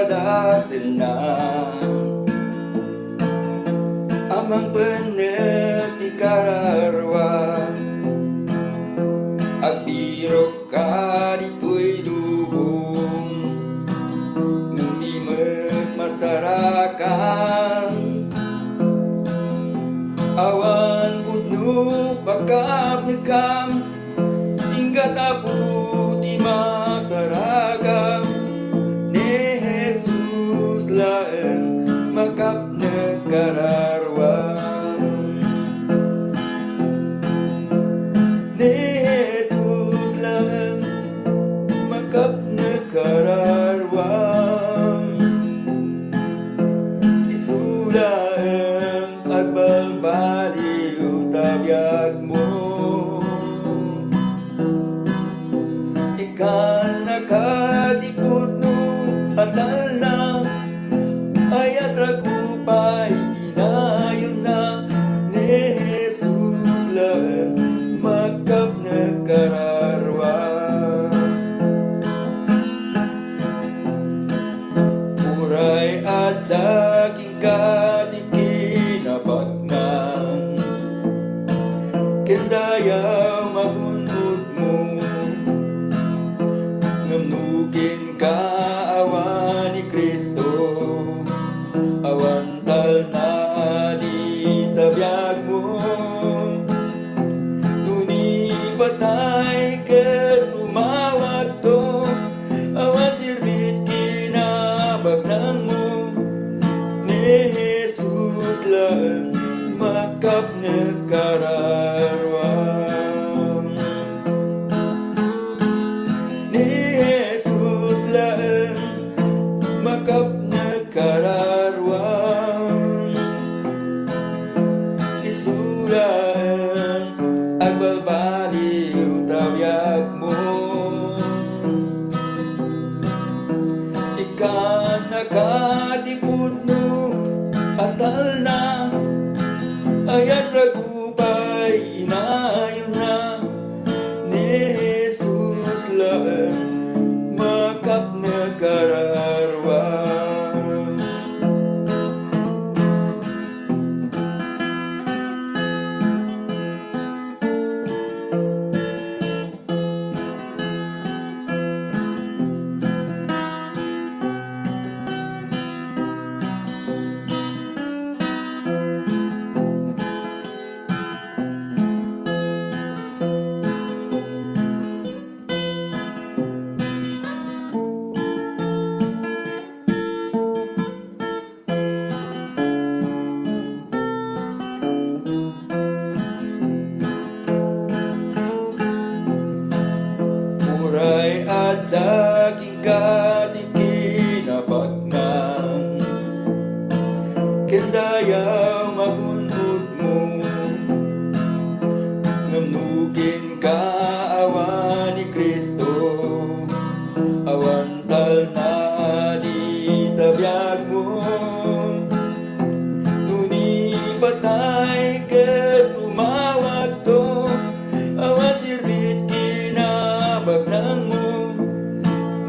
kadasel na amang benek di kararwa agbiro ka dito'y lubong hindi masarakan awan pudno pagkap nekam hingga tapu di masarakan ni Jesus laeng makap negararwan ni Jesus laeng makap negararwan isulaeng agbalbaliw tabiyag mo ikan nakadiput no atal na ayat ragupay inayon na ni Jesus lang makap nagkararwa uray at daking kadikinabagnan kendayaw magunod mo ngamnukin ka awan ni Kristo awantal na di tabiyag mo nuni patay ket tumawag to awan sirbit kinabagnan mo ni Jesus lang makap nagkararwan ni Jesus lang makap nagkararwan isulaeng agbalbaliw tabiyag mo ikan nakadiput no atal na ayat ragupay inayon na ni Jesus laeng makap nagkararwan uray at daking kadikinabagnan kendayaw magunod mo ngamnukin ka awan ni Kristo awantal na di tabiyag mo nuni patay ket tumawag to awan sirbit kinabagnan mo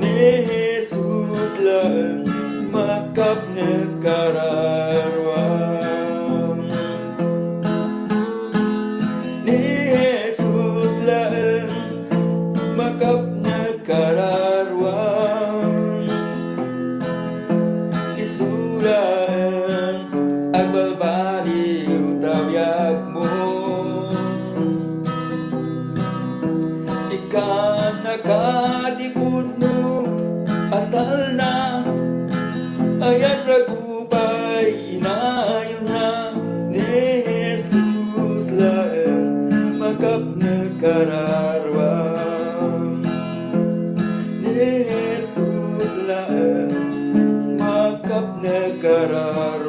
ni Jesus lang makap nagkararwan ni Jesus lang makap nagkararwan isulaeng agbalbaliw tabiyag mo ikan nakadiput no atal na ayat ragupay inayon na ni Jesus laeng makap nagkararwan ni Jesus laeng makap nagkararwan